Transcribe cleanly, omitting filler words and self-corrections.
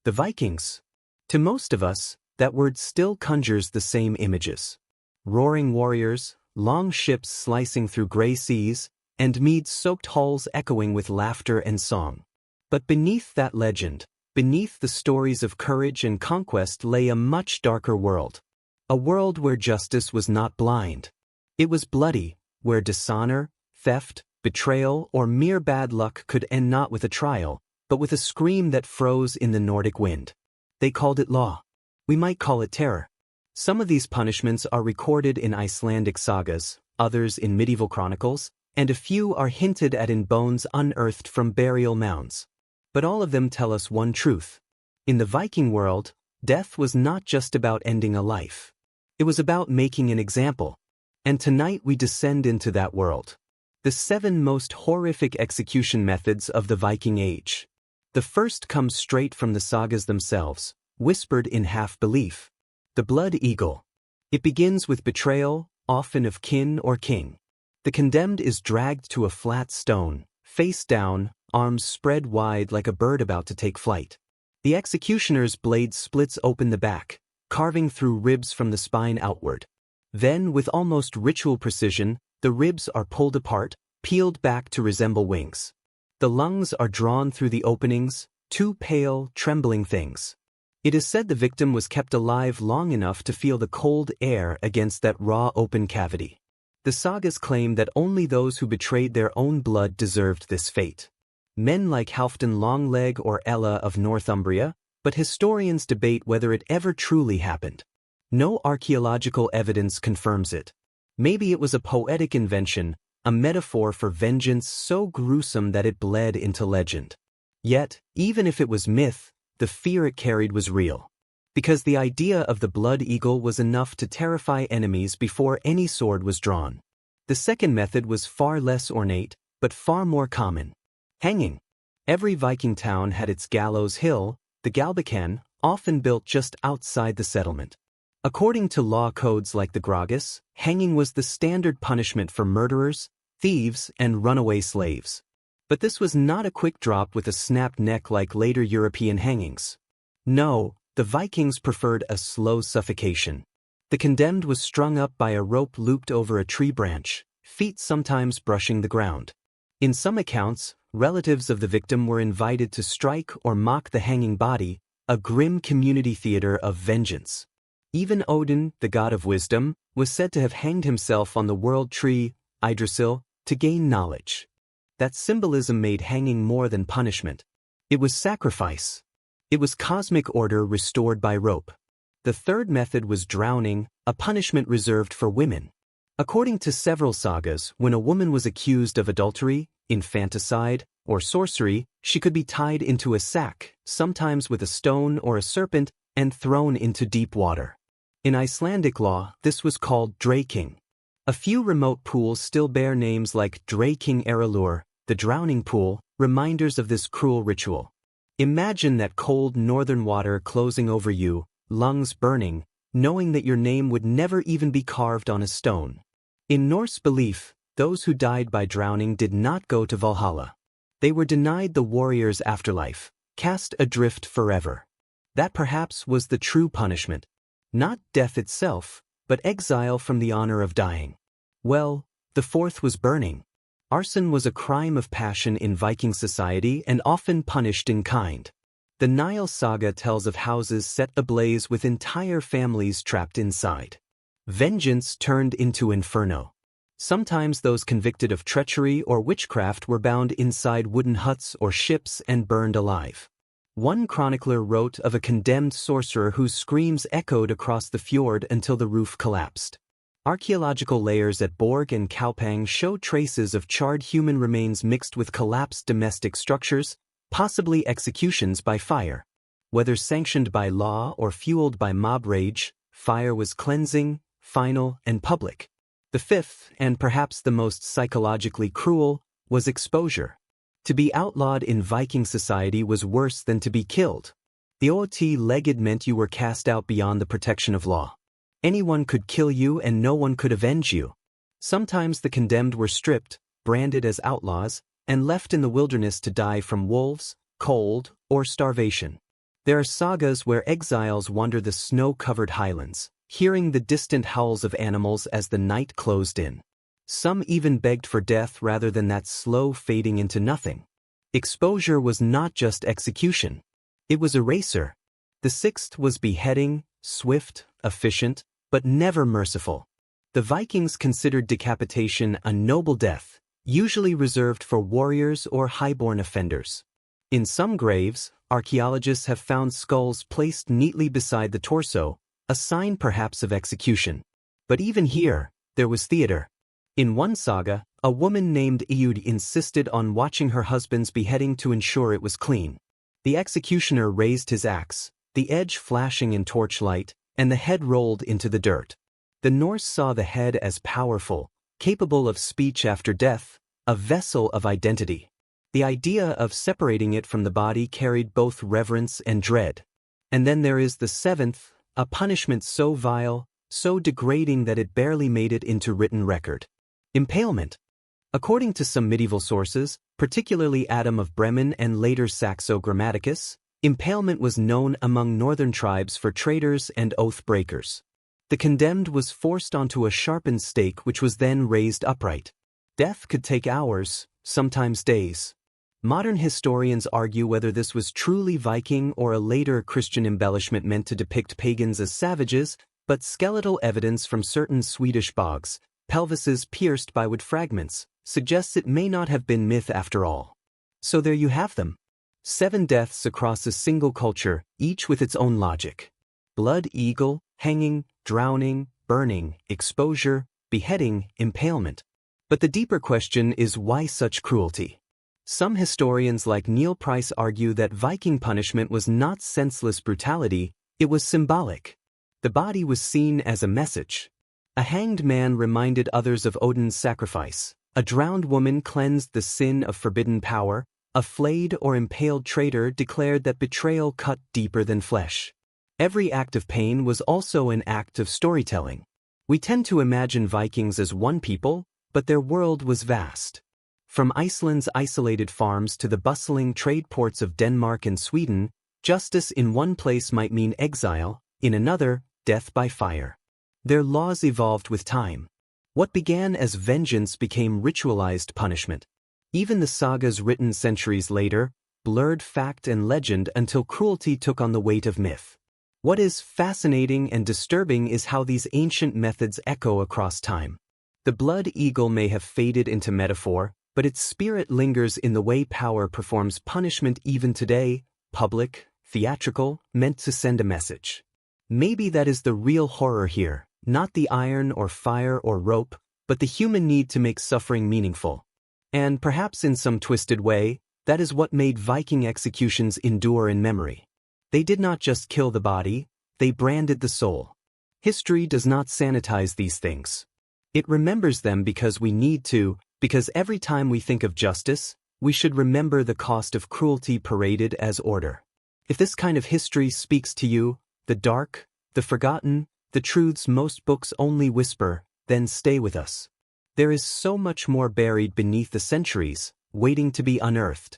The Vikings. To most of us, that word still conjures the same images. Roaring warriors, long ships slicing through gray seas, and mead-soaked halls echoing with laughter and song. But beneath that legend, beneath the stories of courage and conquest lay a much darker world. A world where justice was not blind. It was bloody, where dishonor, theft, betrayal, or mere bad luck could end not with a trial, but with a scream that froze in the Nordic wind. They called it law. We might call it terror. Some of these punishments are recorded in Icelandic sagas, others in medieval chronicles, and a few are hinted at in bones unearthed from burial mounds. But all of them tell us one truth. In the Viking world, death was not just about ending a life. It was about making an example. And tonight we descend into that world. The 7 most horrific execution methods of the Viking Age. The first comes straight from the sagas themselves, whispered in half-belief. The Blood Eagle. It begins with betrayal, often of kin or king. The condemned is dragged to a flat stone, face down, arms spread wide like a bird about to take flight. The executioner's blade splits open the back, carving through ribs from the spine outward. Then, with almost ritual precision, the ribs are pulled apart, peeled back to resemble wings. The lungs are drawn through the openings, 2 pale, trembling things. It is said the victim was kept alive long enough to feel the cold air against that raw open cavity. The sagas claim that only those who betrayed their own blood deserved this fate. Men like Halfdan Longleg or Ella of Northumbria, but historians debate whether it ever truly happened. No archaeological evidence confirms it. Maybe it was a poetic invention, a metaphor for vengeance so gruesome that it bled into legend. Yet, even if it was myth, the fear it carried was real. Because the idea of the blood eagle was enough to terrify enemies before any sword was drawn. The second method was far less ornate, but far more common. Hanging. Every Viking town had its gallows hill, the Galbacan, often built just outside the settlement. According to law codes like the Gragas, hanging was the standard punishment for murderers, thieves, and runaway slaves. But this was not a quick drop with a snapped neck like later European hangings. No, the Vikings preferred a slow suffocation. The condemned was strung up by a rope looped over a tree branch, feet sometimes brushing the ground. In some accounts, relatives of the victim were invited to strike or mock the hanging body, a grim community theater of vengeance. Even Odin, the god of wisdom, was said to have hanged himself on the world tree, Yggdrasil, to gain knowledge. That symbolism made hanging more than punishment. It was sacrifice. It was cosmic order restored by rope. The third method was drowning, a punishment reserved for women. According to several sagas, when a woman was accused of adultery, infanticide, or sorcery, she could be tied into a sack, sometimes with a stone or a serpent, and thrown into deep water. In Icelandic law, this was called draking. A few remote pools still bear names like Draking Eralur, the drowning pool, reminders of this cruel ritual. Imagine that cold northern water closing over you, lungs burning, knowing that your name would never even be carved on a stone. In Norse belief, those who died by drowning did not go to Valhalla. They were denied the warrior's afterlife, cast adrift forever. That perhaps was the true punishment. Not death itself, but exile from the honor of dying. Well, the fourth was burning. Arson was a crime of passion in Viking society and often punished in kind. The Nile saga tells of houses set ablaze with entire families trapped inside. Vengeance turned into inferno. Sometimes those convicted of treachery or witchcraft were bound inside wooden huts or ships and burned alive. One chronicler wrote of a condemned sorcerer whose screams echoed across the fjord until the roof collapsed. Archaeological layers at Borg and Kaupang show traces of charred human remains mixed with collapsed domestic structures, possibly executions by fire. Whether sanctioned by law or fueled by mob rage, fire was cleansing, final, and public. The fifth, and perhaps the most psychologically cruel, was exposure. To be outlawed in Viking society was worse than to be killed. The OT-legged meant you were cast out beyond the protection of law. Anyone could kill you and no one could avenge you. Sometimes the condemned were stripped, branded as outlaws, and left in the wilderness to die from wolves, cold, or starvation. There are sagas where exiles wander the snow-covered highlands, hearing the distant howls of animals as the night closed in. Some even begged for death rather than that slow fading into nothing. Exposure was not just execution. It was erasure. The sixth was beheading, swift, efficient, but never merciful. The Vikings considered decapitation a noble death, usually reserved for warriors or highborn offenders. In some graves, archaeologists have found skulls placed neatly beside the torso, a sign perhaps of execution. But even here, there was theater. In one saga, a woman named Iud insisted on watching her husband's beheading to ensure it was clean. The executioner raised his axe, the edge flashing in torchlight, and the head rolled into the dirt. The Norse saw the head as powerful, capable of speech after death, a vessel of identity. The idea of separating it from the body carried both reverence and dread. And then there is the seventh, a punishment so vile, so degrading that it barely made it into written record. Impalement. According to some medieval sources, particularly Adam of Bremen and later Saxo Grammaticus, impalement was known among northern tribes for traitors and oath breakers. The condemned was forced onto a sharpened stake which was then raised upright. Death could take hours, sometimes days. Modern historians argue whether this was truly Viking or a later Christian embellishment meant to depict pagans as savages, but skeletal evidence from certain Swedish bogs, pelvises pierced by wood fragments, suggests it may not have been myth after all. So there you have them. 7 deaths across a single culture, each with its own logic. Blood eagle, hanging, drowning, burning, exposure, beheading, impalement. But the deeper question is why such cruelty? Some historians like Neil Price argue that Viking punishment was not senseless brutality, it was symbolic. The body was seen as a message. A hanged man reminded others of Odin's sacrifice. A drowned woman cleansed the sin of forbidden power. A flayed or impaled traitor declared that betrayal cut deeper than flesh. Every act of pain was also an act of storytelling. We tend to imagine Vikings as one people, but their world was vast. From Iceland's isolated farms to the bustling trade ports of Denmark and Sweden, justice in one place might mean exile, in another, death by fire. Their laws evolved with time. What began as vengeance became ritualized punishment. Even the sagas written centuries later blurred fact and legend until cruelty took on the weight of myth. What is fascinating and disturbing is how these ancient methods echo across time. The blood eagle may have faded into metaphor, but its spirit lingers in the way power performs punishment even today, public, theatrical, meant to send a message. Maybe that is the real horror here, not the iron or fire or rope, but the human need to make suffering meaningful. And perhaps in some twisted way, that is what made Viking executions endure in memory. They did not just kill the body, they branded the soul. History does not sanitize these things. It remembers them because we need to, because every time we think of justice, we should remember the cost of cruelty paraded as order. If this kind of history speaks to you, the dark, the forgotten, the truths most books only whisper, then stay with us. There is so much more buried beneath the centuries, waiting to be unearthed.